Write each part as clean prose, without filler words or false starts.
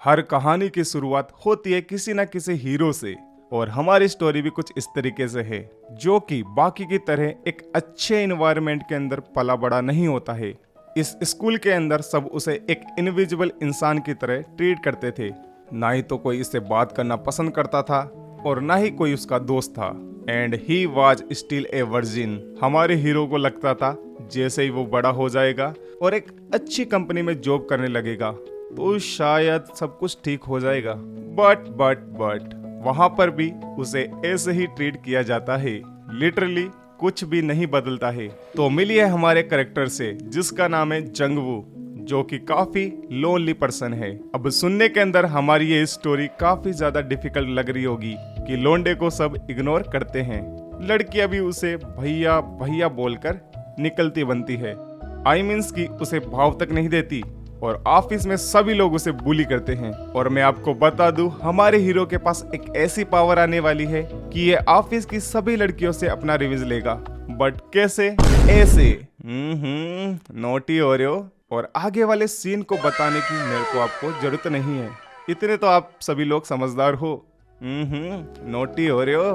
हर कहानी की शुरुआत होती है किसी न किसी हीरो से और हमारी स्टोरी भी कुछ इस तरीके से है जो कि बाकी की तरह एक अच्छे इन्वायरमेंट के अंदर पला बड़ा नहीं होता है। इस स्कूल के अंदर सब उसे एक इनविजिबल इंसान की तरह ट्रीट करते थे। ना ही तो कोई इससे बात करना पसंद करता था और ना ही कोई उसका दोस्त था। And he was still a virgin. हमारे हीरो को लगता था जैसे ही वो बड़ा हो जाएगा और एक अच्छी कंपनी में जॉब करने लगेगा तो शायद सब कुछ ठीक हो जाएगा। बट वहां पर भी उसे ऐसे ही ट्रीट किया जाता है। लिटरली कुछ भी नहीं बदलता है। तो मिलिए हमारे कैरेक्टर से जिसका नाम है जंगवू, जो कि काफी लोनली पर्सन है। अब सुनने के अंदर हमारी ये स्टोरी काफी ज्यादा डिफिकल्ट लग रही होगी कि लोंडे को सब इग्नोर करते हैं, लड़कियां भी उसे भैया भैया बोलकर निकलती बनती है। आई मीन्स की उसे भाव तक नहीं देती और ऑफिस में सभी लोग उसे बुली करते हैं। और मैं आपको बता दूं, हमारे हीरो के पास एक ऐसी पावर आने वाली है कि ये ऑफिस की सभी लड़कियों से अपना रिवेंज लेगा। बट कैसे? ऐसे नोटी हो रहे हो। और आगे वाले सीन को बताने की मेरे को आपको जरूरत नहीं है, इतने तो आप सभी लोग समझदार हो। नोटी हो रहे हो,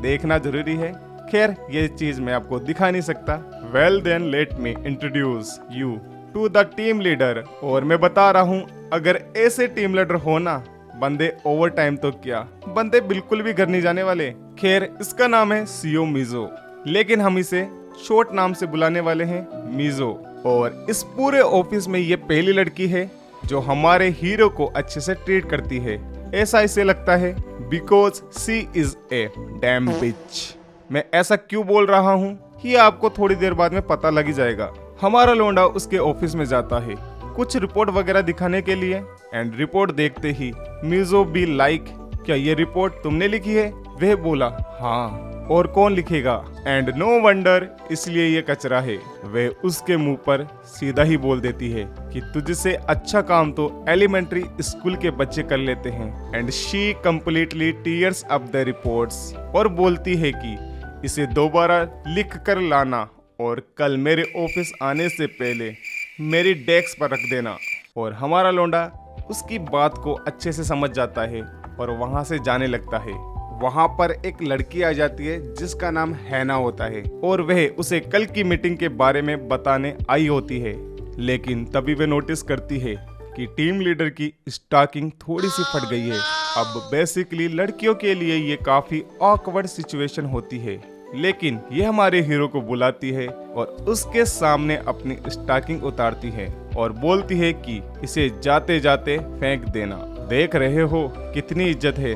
देखना जरूरी है। खैर ये चीज मैं आपको दिखा नहीं सकता। Well then let me introduce you to the team leader. और मैं बता रहा हूँ, अगर ऐसे टीम लीडर हो ना, बंदे ओवर टाइम तो क्या, बंदे बिल्कुल भी घर नहीं जाने वाले। खैर इसका नाम है सीओ मिजो, लेकिन हम इसे शॉर्ट नाम से बुलाने वाले हैं मिजो। और इस पूरे ऑफिस में ये पहली लड़की है जो हमारे हीरो को अच्छे से ट्रीट करती है। ऐसा इसे लगता है because she is a damn bitch. मैं ऐसा क्यों बोल रहा हूँ ये आपको थोड़ी देर बाद में पता लग ही जाएगा। हमारा लोंडा उसके ऑफिस में जाता है कुछ रिपोर्ट वगैरह दिखाने के लिए। एंड रिपोर्ट देखते ही मिजो बी लाइक, क्या ये रिपोर्ट तुमने लिखी है? वह बोला हाँ, और कौन लिखेगा? एंड नो वंडर, इसलिए ये कचरा है। वह उसके मुंह पर सीधा ही बोल देती है कि तुझसे अच्छा काम तो एलिमेंट्री स्कूल के बच्चे कर लेते हैं। And she completely tears up the reports और बोलती है कि इसे दोबारा लिख कर लाना और कल मेरे ऑफिस आने से पहले मेरी डेस्क पर रख देना। और हमारा लौंडा उसकी बात को अच्छे से समझ जाता है और वहां से जाने लगता है। वहां पर एक लड़की आ जाती है जिसका नाम हैना होता है और वह उसे कल की मीटिंग के बारे में बताने आई होती है। लेकिन तभी वह नोटिस करती है कि टीम लीडर की स्टॉकिंग थोड़ी सी फट गई है। अब बेसिकली लड़कियों के लिए ये काफी ऑकवर्ड सिचुएशन होती है, लेकिन ये हमारे हीरो को बुलाती है और उसके सामने अपनी स्टॉकिंग उतारती है और बोलती है कि इसे जाते जाते फेंक देना। देख रहे हो कितनी इज्जत है।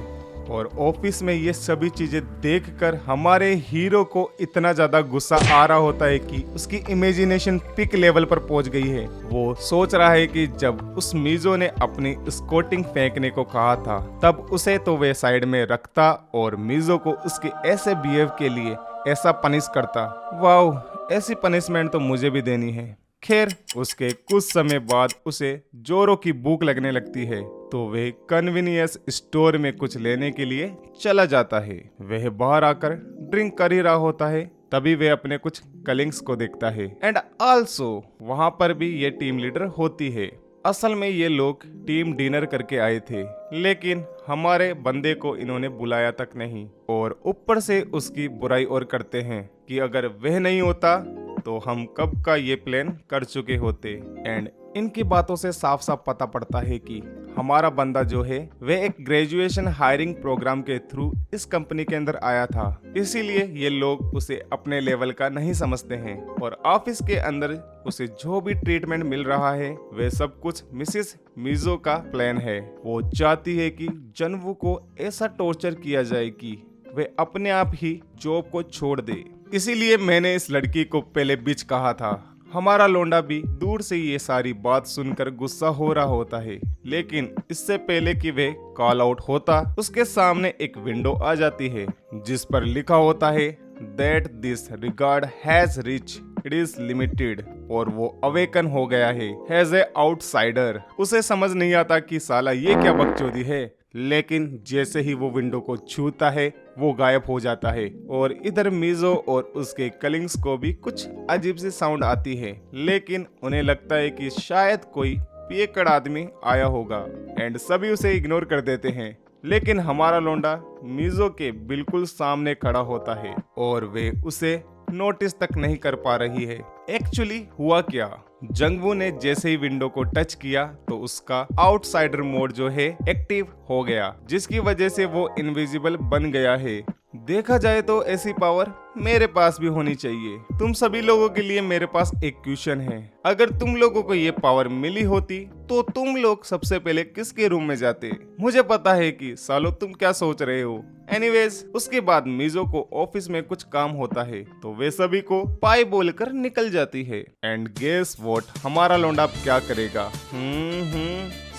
और ऑफिस में ये सभी चीजें देखकर हमारे हीरो को इतना ज्यादा गुस्सा आ रहा होता है कि उसकी इमेजिनेशन पिक लेवल पर पहुंच गई है। वो सोच रहा है कि जब उस मिजो ने अपनी स्कोटिंग फेंकने को कहा था तब उसे तो वे साइड में रखता और मिजो को उसके ऐसे बिहेव के लिए ऐसा पनिश करता। वाओ, ऐसी पनिशमेंट तो मुझे भी देनी है। खैर उसके कुछ समय बाद उसे जोरों की भूख लगने लगती है तो वह कन्वीनियंस स्टोर में कुछ लेने के लिए चला जाता है। वह बाहर आकर ड्रिंक कर ही रहा होता है, तभी वह अपने कुछ कलिंग्स को देखता है। एंड आल्सो वहां पर भी ये टीम लीडर होती है। असल में ये लोग टीम डिनर करके आए थे, लेकिन हमारे बंदे को इन्होंने बुलाया तक नहीं और ऊपर से उसकी बुराई और करते हैं कि अगर वह नहीं होता तो हम कब का ये प्लान कर चुके होते। एंड इनकी बातों से साफ साफ पता पड़ता है कि हमारा बंदा जो है वह एक ग्रेजुएशन हायरिंग प्रोग्राम के थ्रू इस कंपनी के अंदर आया था, इसीलिए ये लोग उसे अपने लेवल का नहीं समझते हैं। और ऑफिस के अंदर उसे जो भी ट्रीटमेंट मिल रहा है वह सब कुछ मिसेस मिजो का प्लान है। वो चाहती है कि जंगवू को ऐसा टॉर्चर किया जाए कि वह अपने आप ही जॉब को छोड़ दे। इसीलिए मैंने इस लड़की को पहले बिच कहा था। हमारा लोंडा भी दूर से ये सारी बात सुनकर गुस्सा हो रहा होता है, लेकिन इससे पहले कि वे कॉल आउट होता उसके सामने एक विंडो आ जाती है जिस पर लिखा होता है that this regard has reach it is limited. और वो अवेकन हो गया है हैज ए आउटसाइडर। उसे समझ नहीं आता कि साला ये क्या बकचोदी है, लेकिन जैसे ही वो विंडो को छूता है वो गायब हो जाता है। और इधर मिजो और उसके कलिंग्स को भी कुछ अजीब सी साउंड आती है, लेकिन उन्हें लगता है कि शायद कोई पियक्कड़ आदमी आया होगा एंड सभी उसे इग्नोर कर देते हैं। लेकिन हमारा लौंडा मीजो के बिल्कुल सामने खड़ा होता है और वे उसे नोटिस तक नहीं कर पा रही है। एक्चुअली हुआ क्या, जंगवू ने जैसे ही विंडो को टच किया तो उसका आउटसाइडर मोड जो है एक्टिव हो गया, जिसकी वजह से वो इनविजिबल बन गया है। देखा जाए तो ऐसी पावर मेरे पास भी होनी चाहिए। तुम सभी लोगों के लिए मेरे पास एक क्वेश्चन है, अगर तुम लोगों को ये पावर मिली होती तो तुम लोग सबसे पहले किसके रूम में जाते? मुझे पता है कि सालो तुम क्या सोच रहे हो। एनीवेज, उसके बाद मीजो को ऑफिस में कुछ काम होता है तो वे सभी को पाई बोलकर निकल जाती है। एंड गेस व्हाट, हमारा लौंडा अब क्या करेगा?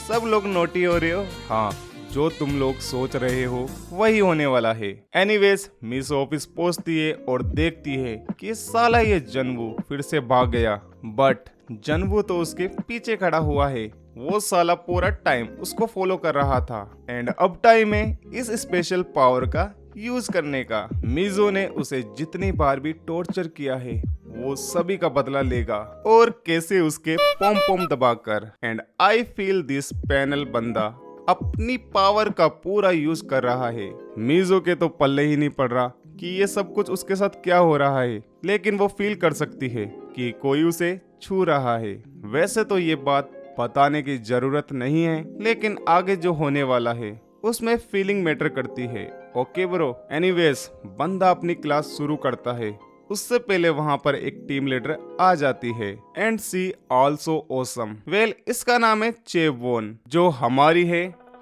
सब लोग नोटी हो रहे हो? हाँ, जो तुम लोग सोच रहे हो वही होने वाला है। एनीवेज, मिस ऑफिस पहुंचती है और देखती है कि साला ये जंवू फिर से भाग गया, बट जंवू तो उसके पीछे खड़ा हुआ है। वो साला पूरा टाइम उसको फॉलो कर रहा था एंड अब टाइम है इस स्पेशल पावर का यूज करने का। मिजो ने उसे जितनी बार भी टॉर्चर किया है वो सभी का बदला लेगा, और कैसे उसके पोम पोम दबाकर। And I feel this panel बंदा अपनी पावर का पूरा यूज कर रहा है। मिजो के तो पल्ले ही नहीं पड़ रहा कि ये सब कुछ उसके साथ क्या हो रहा है, लेकिन वो फील कर सकती है कि कोई उसे छू रहा है। वैसे तो ये बात बताने की जरूरत नहीं है, लेकिन आगे जो होने वाला है उसमें फीलिंग मैटर करती है। Okay bro. एनीवेज, बंदा अपनी क्लास शुरू करता है। उससे पहले वहां पर एक टीम लीडर आ जाती है and she also awesome. Well, इसका नाम है चेवोन, जो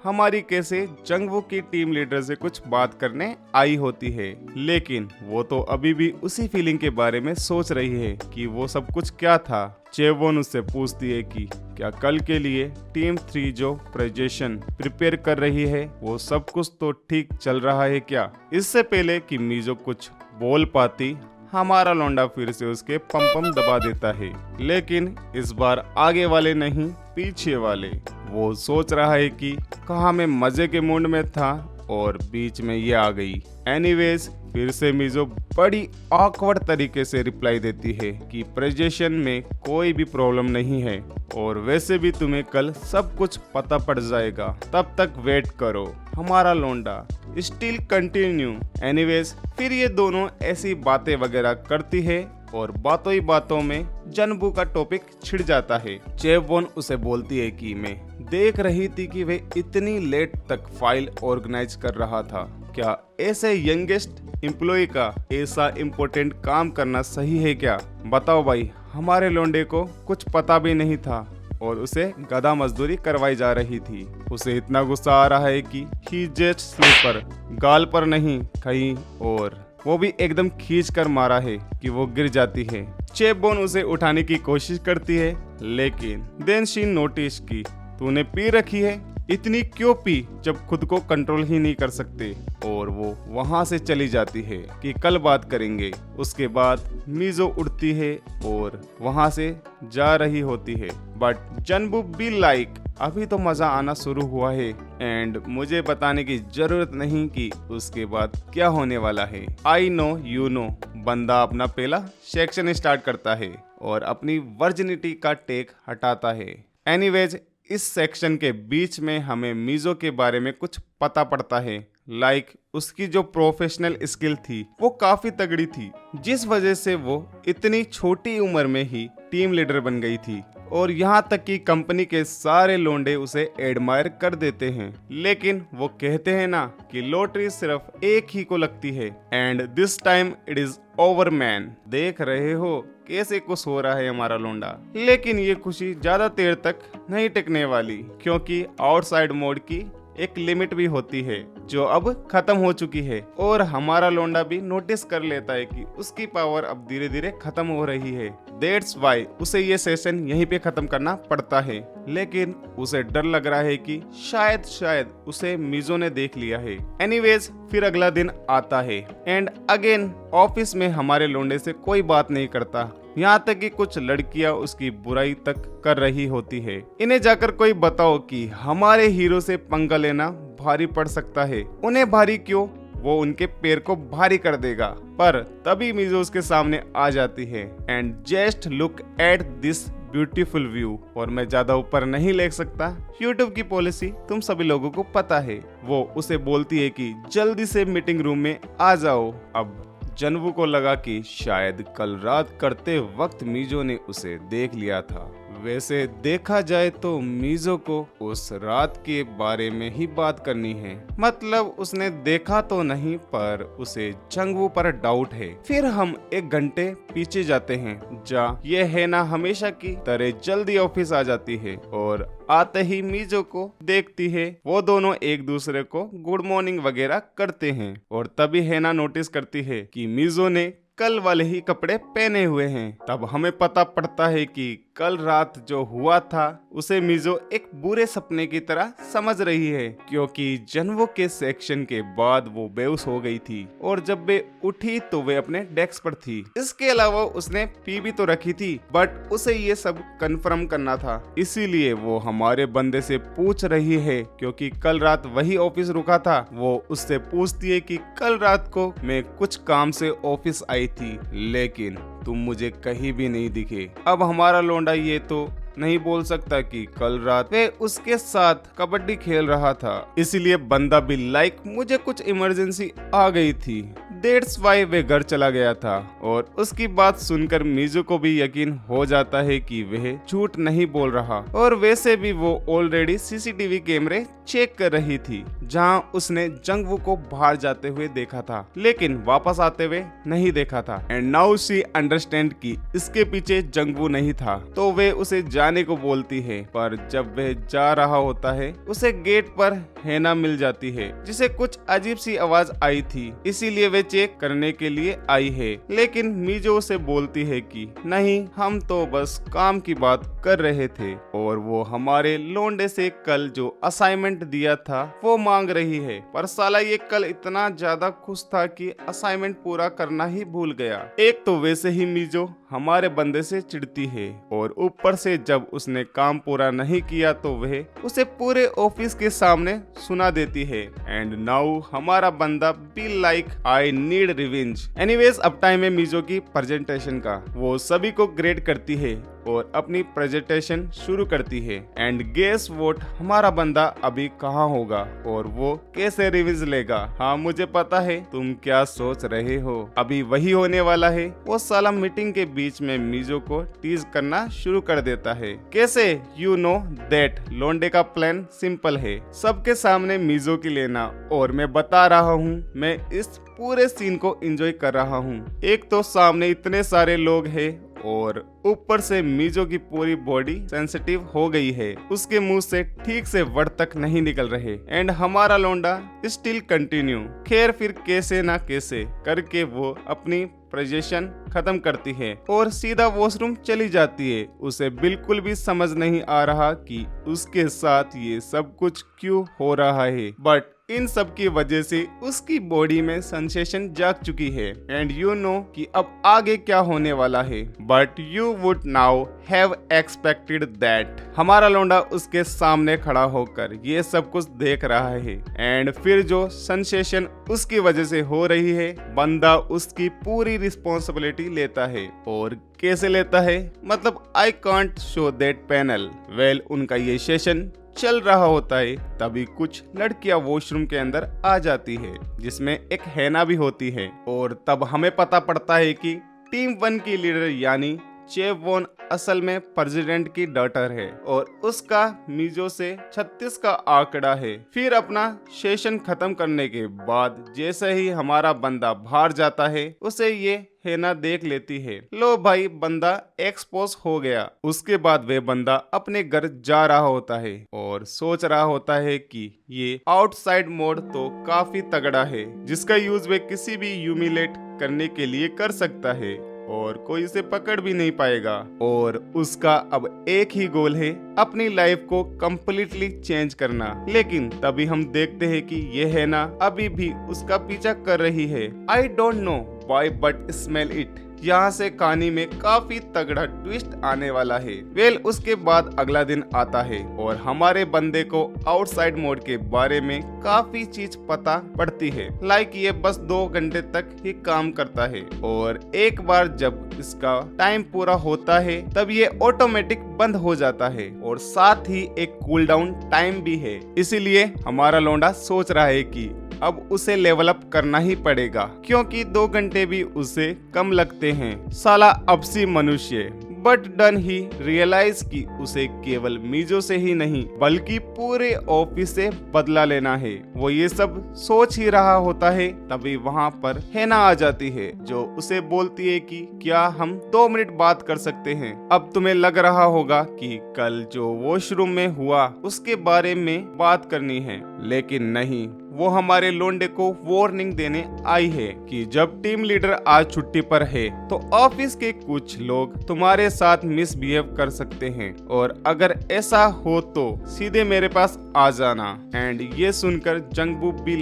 हमारी कैसे जंगवू की टीम लीडर से कुछ बात करने आई होती है। लेकिन वो तो अभी भी उसी फीलिंग के बारे में सोच रही है कि वो सब कुछ क्या था। चेवोन उससे पूछती है कि क्या कल के लिए टीम 3 जो प्रेजेंटेशन प्रिपेयर कर रही है वो सब कुछ तो ठीक चल रहा है क्या। इससे पहले कि मीजो कुछ बोल पाती, हमारा लौंडा फिर से उसके पम दबा देता है, लेकिन इस बार आगे वाले नहीं पीछे वाले। वो सोच रहा है कि कहाँ मैं मजे के मूड में था और बीच में ये आ गई। एनीवेज, फिर से मिजो बड़ी ऑकवर्ड तरीके से रिप्लाई देती है कि प्रेजेंटेशन में कोई भी प्रॉब्लम नहीं है और वैसे भी तुम्हें कल सब कुछ पता पड़ जाएगा, तब तक वेट करो। हमारा लौंडा स्टिल कंटिन्यू। एनीवेज, फिर ये दोनों ऐसी बातें वगैरह करती है और बातों ही बातों में जंवू का टॉपिक छिड़ जाता है। चेवोन उसे बोलती है कि मैं देख रही थी कि वे इतनी लेट तक फाइल ऑर्गेनाइज कर रहा था। क्या ऐसे यंगेस्ट एम्प्लॉय का ऐसा इम्पोर्टेंट काम करना सही है क्या? बताओ भाई, हमारे लौंडे को कुछ पता भी नहीं था और उसे गधा मजदूरी करवाई जा रही थी। उसे इतना गुस्सा आ रहा है कि ही जस्ट स्लीपर, गाल पर नहीं कहीं और, वो भी एकदम खींच कर मारा है कि वो गिर जाती है। चेवोन उसे उठाने की कोशिश करती है, लेकिन देन शी नोटिस की तूने पी रखी है, इतनी क्यों पी जब खुद को कंट्रोल ही नहीं कर सकते, और वो वहां से चली जाती है कि कल बात करेंगे। उसके बाद मिजो उठती है और वहां से जा रही होती है, बट जंवू बी लाइक अभी तो मजा आना शुरू हुआ है एंड मुझे बताने की जरूरत नहीं कि उसके बाद क्या होने वाला है। I know you know. बंदा अपना पहला सेक्शन स्टार्ट करता है और अपनी वर्जिनिटी का टेक हटाता है। एनीवेज, इस सेक्शन के बीच में हमें मिजो के बारे में कुछ पता पड़ता है। लाइक उसकी जो प्रोफेशनल स्किल थी वो काफी तगड़ी थी, जिस वजह से वो इतनी छोटी उम्र में ही टीम लीडर बन गई थी, और यहाँ तक कि कंपनी के सारे लोंडे उसे एडमायर कर देते हैं। लेकिन वो कहते हैं ना कि लॉटरी सिर्फ एक ही को लगती है and this time it is over man. देख रहे हो कैसे खुश हो रहा है हमारा लोंडा, लेकिन ये खुशी ज्यादा देर तक नहीं टिकने वाली, क्योंकि आउटसाइड मोड की एक लिमिट भी होती है जो अब खत्म हो चुकी है, और हमारा लोंडा भी नोटिस कर लेता है कि उसकी पावर अब धीरे धीरे खत्म हो रही है। दैट्स वाई उसे ये सेशन यहीं पे खत्म करना पड़ता है। लेकिन उसे डर लग रहा है कि शायद उसे मिजो ने देख लिया है। एनीवेज, फिर अगला दिन आता है एंड अगेन ऑफिस में हमारे लोंडे से कोई बात नहीं करता, यहाँ तक कि कुछ लड़कियां उसकी बुराई तक कर रही होती है। इन्हें जाकर कोई बताओ कि हमारे हीरो से पंगा लेना भारी पड़ सकता है। उन्हें भारी क्यों, वो उनके पैर को भारी कर देगा। पर तभी मिजो उसके सामने आ जाती है and just look at this beautiful view और मैं ज्यादा ऊपर नहीं ले सकता। यूट्यूब की पॉलिसी तुम सभी लोगों को पता है। वो उसे बोलती है कि जल्दी से मीटिंग रूम में आ जाओ। अब जनवू को लगा कि शायद कल रात करते वक्त मीजो ने उसे देख लिया था। वैसे देखा जाए तो मीजो को उस रात के बारे में ही बात करनी है, मतलब उसने देखा तो नहीं पर उसे जंगवू पर डाउट है। फिर हम 1 घंटे पीछे जाते हैं जहाँ ये हेना हमेशा की तरह जल्दी ऑफिस आ जाती है और आते ही मीजो को देखती है। वो दोनों एक दूसरे को गुड मॉर्निंग वगैरह करते हैं और तभी हेना नोटिस करती है कि मीजो ने कल वाले ही कपड़े पहने हुए हैं। तब हमें पता पड़ता है कि कल रात जो हुआ था उसे मीजो एक बुरे सपने की तरह समझ रही है, क्योंकि जनवो के सेक्शन के बाद वो बेहोश हो गई थी और जब वे उठी तो वे अपने डेस्क पर थी। इसके अलावा उसने पी भी तो रखी थी, बट उसे ये सब कंफर्म करना था, इसीलिए वो हमारे बंदे से पूछ रही है, क्योंकि कल रात वही ऑफिस रुका था। वो उससे पूछती है कि कल रात को मैं कुछ काम से ऑफिस आई थी, लेकिन तुम मुझे कहीं भी नहीं दिखे। अब हमारा लौंडा ये तो नहीं बोल सकता कि कल रात वे उसके साथ कबड्डी खेल रहा था, इसलिए बंदा भी लाइक मुझे कुछ इमरजेंसी आ गई थी, दैट्स वाई वे घर चला गया था। और उसकी बात सुनकर मीजू को भी यकीन हो जाता है कि वह झूठ नहीं बोल रहा, और वैसे भी वो ऑलरेडी सीसीटीवी कैमरे चेक कर रही थी जहां उसने जंगवू को बाहर जाते हुए देखा था, लेकिन वापस आते हुए नहीं देखा था। एंड नाउ शी अंडरस्टैंड कि इसके पीछे जंगवू नहीं था, तो वे उसे जाने को बोलती है। पर जब वह जा रहा होता है उसे गेट पर हेना मिल जाती है, जिसे कुछ अजीब सी आवाज आई थी, इसीलिए वे चेक करने के लिए आई है। लेकिन मीजो उसे बोलती है कि नहीं, हम तो बस काम की बात कर रहे थे, और वो हमारे लोंडे से कल जो असाइनमेंट दिया था वो मांग रही है। पर साला ये कल इतना ज्यादा खुश था कि असाइनमेंट पूरा करना ही भूल गया। एक तो वैसे ही मीजो हमारे बंदे से चिढ़ती है, और ऊपर से जब उसने काम पूरा नहीं किया तो वह उसे पूरे ऑफिस के सामने सुना देती है। एंड नाउ हमारा बंदा be like I need revenge. Anyways अब टाइम है मीजो की प्रेजेंटेशन का। वो सभी को ग्रेड करती है और अपनी प्रेजेंटेशन शुरू करती है। एंड गेस वोट, हमारा बंदा अभी कहाँ होगा और वो कैसे रिवीज लेगा? हाँ, मुझे पता है तुम क्या सोच रहे हो, अभी वही होने वाला है। वो साला मीटिंग के बीच में मीजो को टीज करना शुरू कर देता है। कैसे? यू नो दैट लोंडे का प्लान सिंपल है, सबके सामने मीजो की लेना, और मैं बता रहा हूँ मैं इस पूरे सीन को एंजॉय कर रहा हूँ। एक तो सामने इतने सारे लोग हैं और ऊपर से मीजो की पूरी बॉडी सेंसिटिव हो गई है, उसके मुंह से ठीक से वर्ड तक नहीं निकल रहे। एंड हमारा लौंडा स्टिल कंटिन्यू। खैर फिर कैसे ना कैसे करके वो अपनी प्रेजेंटेशन खत्म करती है और सीधा वॉशरूम चली जाती है। उसे बिल्कुल भी समझ नहीं आ रहा कि उसके साथ ये सब कुछ क्यों हो रहा है, बट इन सब की वजह से उसकी बॉडी में सेंसेशन जाग चुकी है। एंड यू नो कि अब आगे क्या होने वाला है, but you would now have expected that. हमारा लौंडा उसके सामने खड़ा होकर ये सब कुछ देख रहा है, एंड फिर जो सेंसेशन उसकी वजह से हो रही है, बंदा उसकी पूरी रिस्पॉन्सिबिलिटी लेता है। और कैसे लेता है? मतलब I can't show that panel. Well, उनका ये सेशन चल रहा होता है, तभी कुछ लड़कियां वॉशरूम के अंदर आ जाती है, जिसमें एक हैना भी होती है। और तब हमें पता पड़ता है कि टीम 1 की लीडर यानी चेवोन असल में प्रेसिडेंट की डॉटर है और उसका मीजो से 36 का आंकड़ा है। फिर अपना सेशन खत्म करने के बाद जैसे ही हमारा बंदा बाहर जाता है, उसे ये हेना देख लेती है। लो भाई, बंदा एक्सपोज हो गया। उसके बाद वे बंदा अपने घर जा रहा होता है और सोच रहा होता है कि ये आउटसाइड मोड तो काफी तगड़ा है, जिसका यूज वे किसी भी ह्यूमिलेट करने के लिए कर सकता है और कोई इसे पकड़ भी नहीं पाएगा। और उसका अब एक ही गोल है, अपनी लाइफ को कम्प्लीटली चेंज करना। लेकिन तभी हम देखते हैं कि ये है ना अभी भी उसका पीछा कर रही है। I don't know, boy but smell it. यहाँ से कहानी में काफी तगड़ा ट्विस्ट आने वाला है। उसके बाद अगला दिन आता है और हमारे बंदे को आउटसाइड मोड के बारे में काफी चीज पता पड़ती है। ये बस 2 घंटे तक ही काम करता है और एक बार जब इसका टाइम पूरा होता है तब ये ऑटोमेटिक बंद हो जाता है और साथ ही एक कूल डाउन टाइम भी है। इसीलिए हमारा लौंडा सोच रहा है कि अब उसे लेवल अप करना ही पड़ेगा, क्योंकि 2 घंटे भी उसे कम लगते हैं। साला अपसी मनुष्य। बट डन ही रियलाइज कि उसे केवल मीजो से ही नहीं बल्कि पूरे ऑफिस से बदला लेना है। वो ये सब सोच ही रहा होता है तभी वहाँ पर हेना आ जाती है, जो उसे बोलती है कि क्या हम 2 मिनट बात कर सकते हैं। अब तुम्हें लग रहा होगा कि कल जो वॉशरूम में हुआ उसके बारे में बात करनी है, लेकिन नहीं, वो हमारे लोंडे को वार्निंग देने आई है कि जब टीम लीडर आज छुट्टी पर है तो ऑफिस के कुछ लोग तुम्हारे साथ मिसबिहेव कर सकते हैं और अगर ऐसा हो तो सीधे मेरे पास आ जाना। एंड ये सुनकर जंगबू भी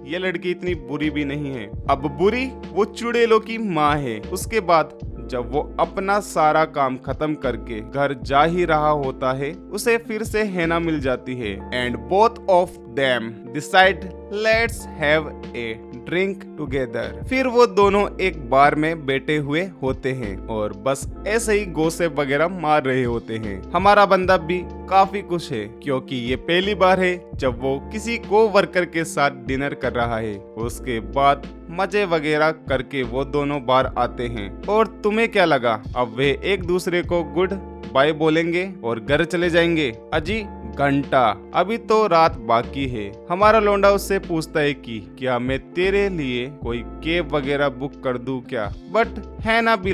ये लड़की इतनी बुरी भी नहीं है। अब बुरी वो चुड़ैलों की माँ है। उसके बाद जब वो अपना सारा काम खत्म करके घर जा ही रहा होता है उसे फिर से हेना मिल जाती है and both of them decide let's have a drink together. फिर वो दोनों एक बार में बैठे हुए होते हैं और बस ऐसे ही गोसिप वगैरह मार रहे होते हैं। हमारा बंदा भी काफी खुश है क्योंकि ये पहली बार है जब वो किसी को वर्कर के साथ डिनर कर रहा है। उसके बाद मजे वगैरह करके वो दोनों बाहर आते हैं और तुम्हें क्या लगा अब वे एक दूसरे को गुड बाय बोलेंगे और घर चले जाएंगे? अजी घंटा, अभी तो रात बाकी है। हमारा लौंडा उससे पूछता है कि क्या मैं तेरे लिए कोई कैब वगैरह बुक कर दूं क्या? बट है ना भी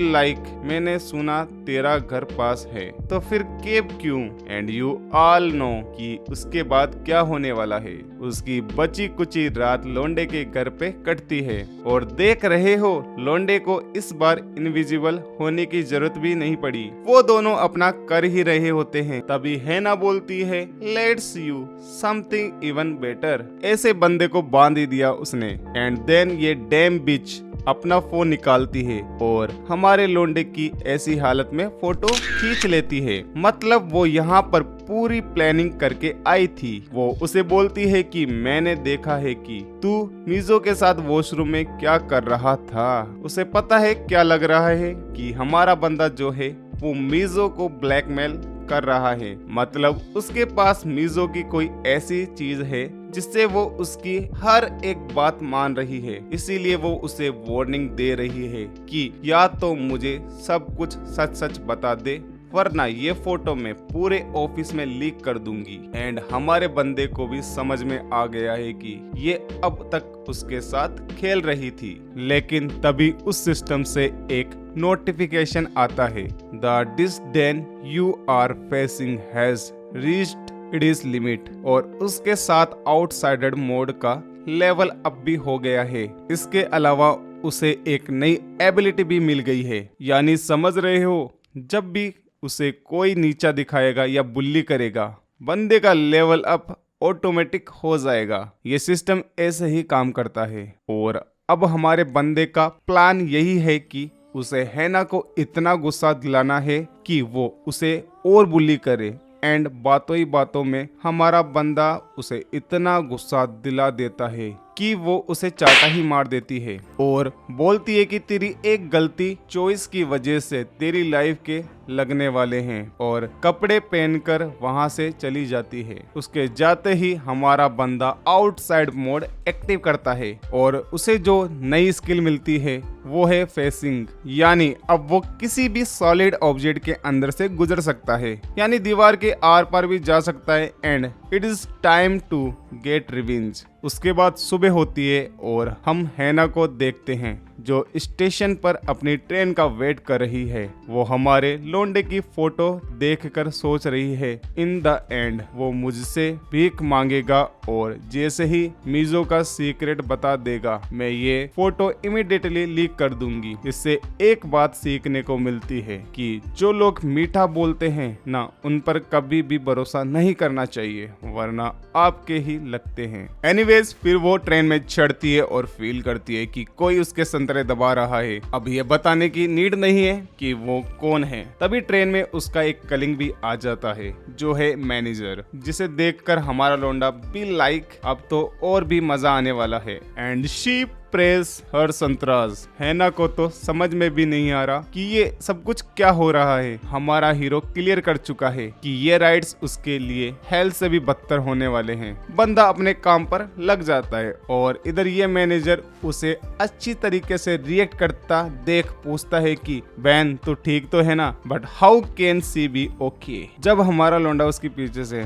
मैंने सुना तेरा घर पास है तो फिर कैब क्यों? एंड यू ऑल नो कि उसके बाद क्या होने वाला है। उसकी बची कुची रात लौंडे के घर पे कटती है और देख रहे हो लौंडे को इस बार इनविजिबल होने की जरूरत भी नहीं पड़ी। वो दोनों अपना कर ही रहे होते हैं तभी हैना बोलती है let's you something even better. ऐसे बंदे को बांध ही दिया उसने। एंड देन ये डैम बिच अपना फोन निकालती है और हमारे लोंडे की ऐसी हालत में फोटो खींच लेती है। मतलब वो यहाँ पर पूरी प्लानिंग करके आई थी। वो उसे बोलती है कि मैंने देखा है कि तू मीजो के साथ वॉशरूम में क्या कर रहा था। उसे पता है क्या लग रहा है कि हमारा बंदा जो है वो मीजो को ब्लैकमेल कर रहा है। मतलब उसके पास मीजो की कोई ऐसी चीज है जिससे वो उसकी हर एक बात मान रही है। इसीलिए वो उसे वार्निंग दे रही है कि या तो मुझे सब कुछ सच सच बता दे वरना ये फोटो मैं पूरे ऑफिस में लीक कर दूंगी। एंड हमारे बंदे को भी समझ में आ गया है कि ये अब तक उसके साथ खेल रही थी। लेकिन तभी उस सिस्टम से एक नोटिफिकेशन आता है, the distance you are facing has reached its limit. और उसके साथ आउटसाइडर मोड का लेवल अप भी हो गया है। इसके अलावा उसे एक नई एबिलिटी भी मिल गई है। यानी समझ रहे हो, जब भी उसे कोई नीचा दिखाएगा या बुल्ली करेगा बंदे का लेवल अप ऑटोमेटिक हो जाएगा। ये सिस्टम ऐसे ही काम करता है। और अब हमारे बंदे का प्लान यही है कि उसे हैना को इतना गुस्सा दिलाना है कि वो उसे और बुल्ली करे। एंड बातों ही बातों में हमारा बंदा उसे इतना गुस्सा दिला देता है कि वो उसे चाटा ही मार देती है और बोलती है कि तेरी एक गलती चॉइस की वजह से तेरी लाइफ के लगने वाले हैं और कपड़े पहनकर वहां से चली जाती है। उसके जाते ही हमारा बंदा आउटसाइड मोड एक्टिव करता है और उसे जो नई स्किल मिलती है वो है फेसिंग। यानी अब वो किसी भी सॉलिड ऑब्जेक्ट के अंदर से गुजर सकता है, यानी दीवार के आर पार भी जा सकता है। And it is time to get revenge. उसके बाद सुबह होती है और हम हैना को देखते हैं जो स्टेशन पर अपनी ट्रेन का वेट कर रही है। वो हमारे लोंडे की फोटो देखकर सोच रही है इन द एंड वो मुझसे भीख मांगेगा और जैसे ही मीजो का सीक्रेट बता देगा मैं ये फोटो इमीडिएटली लीक कर दूंगी। इससे एक बात सीखने को मिलती है कि जो लोग मीठा बोलते हैं ना, उन पर कभी भी भरोसा नहीं करना चाहिए वरना आपके ही लगते हैं। एनीवेज फिर वो ट्रेन में चढ़ती है और फील करती है कि कोई उसके संतरे दबा रहा है। अब ये बताने की नीड नहीं है कि वो कौन है। तभी ट्रेन में उसका एक कलिंग भी आ जाता है जो है मैनेजर, जिसे देखकर हमारा लौंडा भी लाइक अब तो और भी मजा आने वाला है। एंड शी प्रेस हर संतराज। हैना को तो समझ में भी नहीं आ रहा कि ये सब कुछ क्या हो रहा है। हमारा हीरो क्लियर कर चुका है कि ये राइड्स उसके लिए हेल से भी बदतर होने वाले हैं। बंदा अपने काम पर लग जाता है और इधर ये मैनेजर उसे अच्छी तरीके से रिएक्ट करता देख पूछता है कि बैन तो ठीक तो है ना, but how can she be okay. जब हमारा लोंडा उसके पीछे से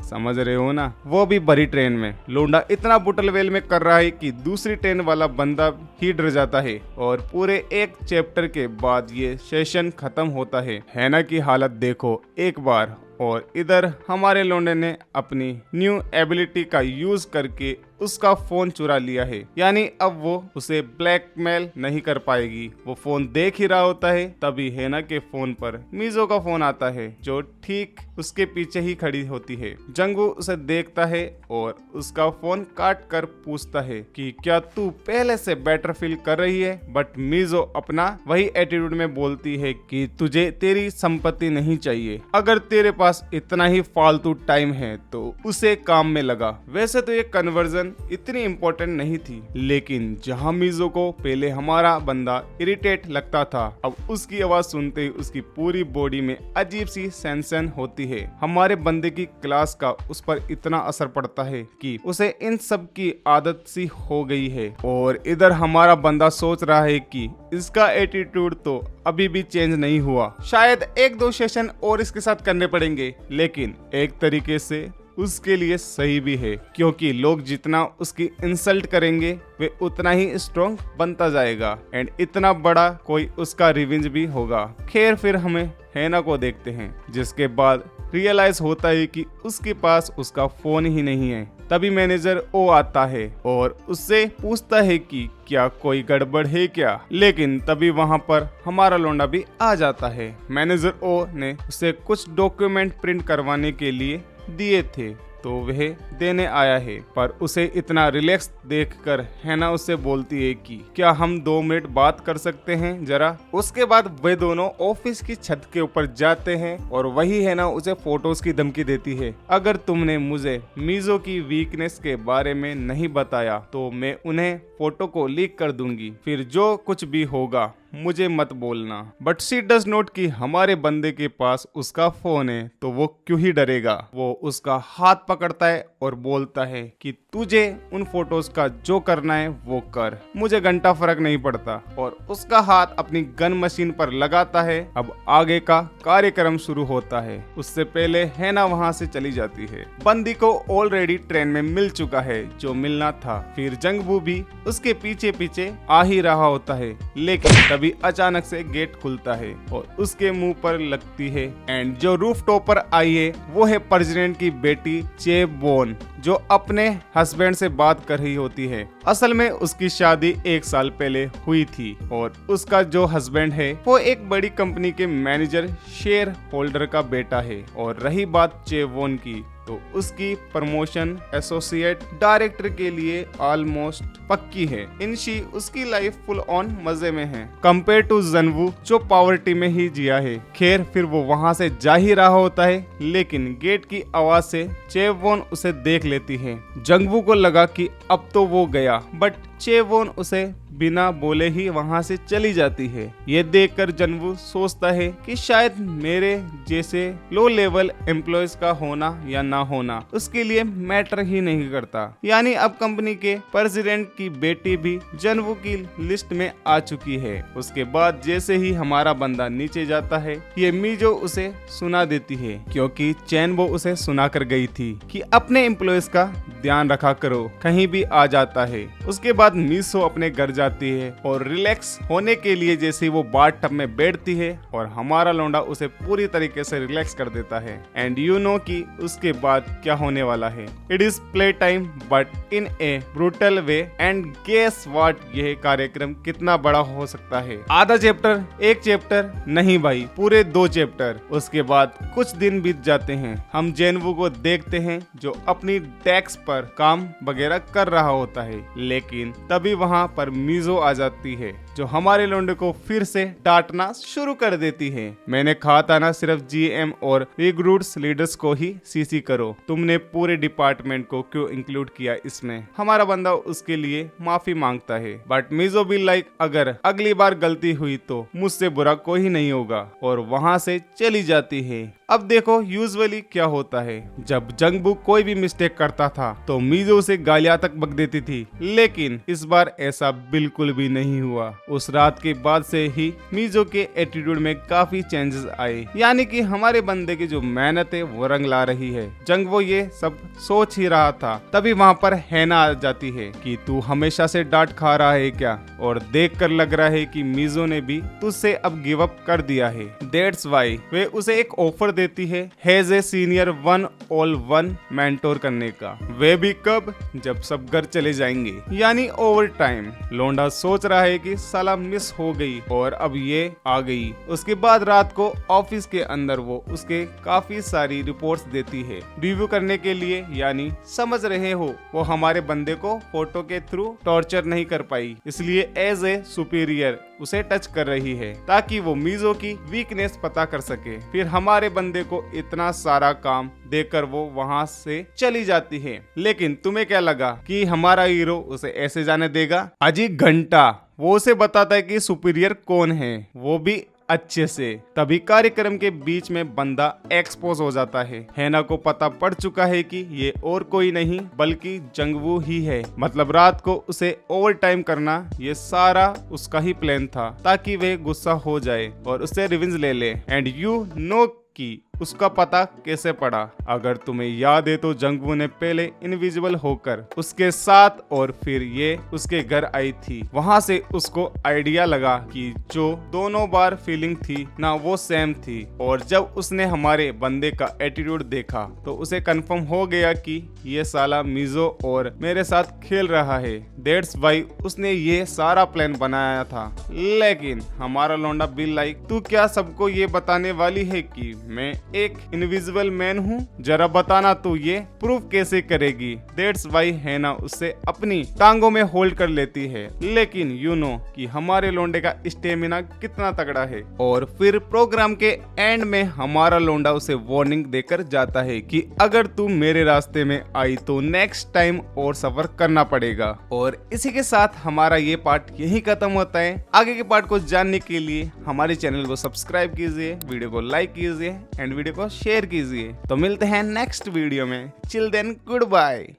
समझ रहे हो ना, वो भी भरी ट्रेन में। लोंडा इतना बुटल वेल में कर रहा है कि दूसरी ट्रेन वाला बंदा ही डर जाता है और पूरे एक चैप्टर के बाद ये सेशन खत्म होता है। हैना की हालत देखो एक बार। और इधर हमारे लोंडे ने अपनी न्यू एबिलिटी का यूज करके उसका फोन चुरा लिया है, यानी अब वो उसे ब्लैकमेल नहीं कर पाएगी। वो फोन देख ही रहा होता है, तभी हैना के फोन पर मीजो का फोन आता है जो ठीक उसके पीछे ही खड़ी होती है। जंगू उसे देखता है और उसका फोन काट कर पूछता है कि क्या तू पहले से बेटर फील कर रही है। बट मीजो अपना वही एटीट्यूड में बोलती है कि तुझे तेरी संपत्ति नहीं चाहिए, अगर तेरे पास इतना ही फालतू टाइम है तो उसे काम में लगा। वैसे तो ये कन्वर्जन इतनी इम्पोर्टेंट नहीं थी, लेकिन जहां मीजो को पहले हमारा बंदा इरिटेट लगता था, अब उसकी आवाज सुनते ही उसकी पूरी बॉडी में अजीब सी सेंसेशन होती है। हमारे बंदे की क्लास का उस पर इतना असर पड़ता है कि उसे इन सब की आदत सी हो गई है। और इधर हमारा बंदा सोच रहा है कि इसका एटीट्यूड तो अभी भी चेंज नहीं हुआ, शायद एक दो सेशन और इसके साथ करने पड़ेंगे। लेकिन एक तरीके से उसके लिए सही भी है, क्योंकि लोग जितना उसकी इंसल्ट करेंगे वे उतना ही स्ट्रॉन्ग बनता जाएगा एंड इतना बड़ा कोई उसका रिवेंज भी होगा। खैर फिर हमें हैना को देखते हैं, जिसके बाद रियलाइज होता है कि उसके पास उसका फोन ही नहीं है। तभी मैनेजर ओ आता है और उससे पूछता है कि क्या कोई गड़बड़ है क्या, लेकिन तभी वहां पर हमारा लौंडा भी आ जाता है। मैनेजर ओ ने उसे कुछ डॉक्यूमेंट प्रिंट करवाने के लिए दिए थे तो वह देने आया है, पर उसे इतना रिलैक्स देखकर हैना उससे बोलती है कि क्या हम 2 मिनट बात कर सकते हैं जरा। उसके बाद वे दोनों ऑफिस की छत के ऊपर जाते हैं और वही हैना उसे फोटोज की धमकी देती है, अगर तुमने मुझे मीजो की वीकनेस के बारे में नहीं बताया तो मैं उन्हें फोटो को लीक कर दूंगी, फिर जो कुछ भी होगा मुझे मत बोलना। बट शी डज नोट कि हमारे बंदे के पास उसका फोन है तो वो क्यों ही डरेगा। वो उसका हाथ पकड़ता है और बोलता है कि तुझे उन फोटोज का जो करना है वो कर, मुझे घंटा फर्क नहीं पड़ता। और उसका हाथ अपनी गन मशीन पर लगाता है। अब आगे का कार्यक्रम शुरू होता है। उससे पहले हैना वहाँ से चली जाती है। बंदी को ऑलरेडी ट्रेन में मिल चुका है जो मिलना था। फिर जंगबू भी उसके पीछे पीछे आ ही रहा होता है, लेकिन तभी अचानक से गेट खुलता है और उसके मुंह पर लगती है। एंड जो रूफ टॉप पर आई है वो है प्रेसिडेंट की बेटी चेबोन, जो अपने हस्बैंड से बात कर रही होती है। असल में उसकी शादी 1 साल पहले हुई थी और उसका जो हस्बैंड है वो एक बड़ी कंपनी के मैनेजर शेयर होल्डर का बेटा है। और रही बात चेवोन की, तो उसकी प्रमोशन एसोसिएट डायरेक्टर के लिए ऑलमोस्ट पक्की है। इनशी उसकी लाइफ फुल ऑन मजे में है कंपेयर टू जनवू जो पॉवर्टी में ही जिया है। खैर फिर वो वहां से जा ही रहा होता है, लेकिन गेट की आवाज से चेवोन उसे देख लेती है। जंगवू को लगा कि अब तो वो गया, बट चेवोन उसे बिना बोले ही वहां से चली जाती है। ये देखकर जनवू सोचता है कि शायद मेरे जैसे लो लेवल एम्प्लॉयज का होना या ना होना उसके लिए मैटर ही नहीं करता। यानी अब कंपनी के प्रेसिडेंट की बेटी भी जनवू की लिस्ट में आ चुकी है। उसके बाद जैसे ही हमारा बंदा नीचे जाता है, ये मीजो उसे सुना देती है, क्योंकि चैनबो उसे सुना कर गई थी कि अपने एम्प्लॉयज का ध्यान रखा करो, कहीं भी आ जाता है। उसके बाद मीसो अपने घर जाती है और रिलैक्स होने के लिए जैसे वो बाथ टब में बैठती है और हमारा लौंडा उसे पूरी तरीके से रिलैक्स कर देता है। एंड यू नो कि उसके बाद क्या होने वाला है। It is play time but in a brutal way. And guess what, यह कार्यक्रम कितना बड़ा हो सकता है। आधा चैप्टर, 1 चैप्टर नहीं भाई, पूरे 2 चैप्टर। उसके बाद कुछ दिन बीत जाते हैं। हम जेनवू को देखते हैं जो अपनी डेस्क पर पर काम वगैरह कर रहा होता है, लेकिन तभी वहाँ पर मीजो आ जाती है जो हमारे लोंडे को फिर से डांटना शुरू कर देती है। मैंने कहा था ना सिर्फ जीएम और रिक्रूट्स लीडर्स को ही सीसी करो, तुमने पूरे डिपार्टमेंट को क्यों इंक्लूड किया इसमें। हमारा बंदा उसके लिए माफी मांगता है, बट मीजो भी लाइक अगर अगली बार गलती हुई तो मुझसे बुरा कोई नहीं होगा और वहाँ से चली जाती है। अब देखो यूजुअली क्या होता है, जब जंगबू कोई भी मिस्टेक करता था तो मीजो उसे गालियां तक बक देती थी, लेकिन इस बार ऐसा बिल्कुल भी नहीं हुआ। उस रात के बाद से ही मीजो के एटीट्यूड में काफी चेंजेस आए, यानी कि हमारे बंदे की जो मेहनत है वो रंग ला रही है। जंगबू ये सब सोच ही रहा था, तभी वहाँ पर हैना आ जाती है कि तू हमेशा से डांट खा रहा है क्या, और देख कर लग रहा है कि मीजो ने भी तुझसे अब गिव अप कर दिया है। दैट्स वाई वे उसे एक ऑफर देती है has a senior 1-on-1 mentor करने का, वे भी कब, जब सब घर चले जाएंगे, यानी ओवर टाइम। लोंडा सोच रहा है कि साला मिस हो गई और अब ये आ गई। उसके बाद रात को ऑफिस के अंदर वो उसके काफी सारी रिपोर्ट्स देती है रिव्यू करने के लिए, यानी समझ रहे हो वो हमारे बंदे को फोटो के थ्रू टॉर्चर नहीं कर पाई, इसलिए एज ए सुपीरियर उसे टच कर रही है ताकि वो मीजो की वीकनेस पता कर सके। फिर हमारे बंदे को इतना सारा काम देकर वो वहाँ से चली जाती है। लेकिन तुम्हें क्या लगा कि हमारा हीरो उसे ऐसे जाने देगा? अजी घंटा वो उसे बताता है कि सुपीरियर कौन है, वो भी अच्छे से। तभी कार्यक्रम के बीच में बंदा एक्सपोज हो जाता है। हैना को पता पड़ चुका है कि ये और कोई नहीं बल्कि जंगवू ही है, मतलब रात को उसे ओवर टाइम करना ये सारा उसका ही प्लान था ताकि वे गुस्सा हो जाए और उससे रिवेंज ले ले। एंड यू नो कि उसका पता कैसे पड़ा? अगर तुम्हें याद है तो जंगवू ने पहले इनविजिबल होकर उसके साथ और फिर ये उसके घर आई थी। वहां से उसको आइडिया लगा कि जो दोनों बार फीलिंग थी ना वो सेम थी, और जब उसने हमारे बंदे का एटीट्यूड देखा तो उसे कंफर्म हो गया कि ये साला मीजो और मेरे साथ खेल रहा है। दैट्स वाई उसने ये सारा प्लान बनाया था। लेकिन हमारा लौंडा बिल लाइक तू क्या सबको ये बताने वाली है कि मैं एक इनविजिबल मैन हूँ? जरा बताना तू ये प्रूफ कैसे करेगी? दैट्स वाई हैना उससे अपनी टांगों में होल्ड कर लेती है। लेकिन यू नो कि हमारे लोंडे का स्टेमिना कितना तगड़ा है। और फिर प्रोग्राम के एंड में हमारा लोंडा उसे वार्निंग देकर जाता है कि अगर तू मेरे रास्ते में आई तो नेक्स्ट टाइम और सफर करना पड़ेगा। और इसी के साथ हमारा ये पार्ट यही खत्म होता है। आगे के पार्ट को जानने के लिए हमारे चैनल को सब्सक्राइब कीजिए, वीडियो को लाइक कीजिए एंड वीडियो को शेयर कीजिए। तो मिलते हैं नेक्स्ट वीडियो में। Chill then good bye.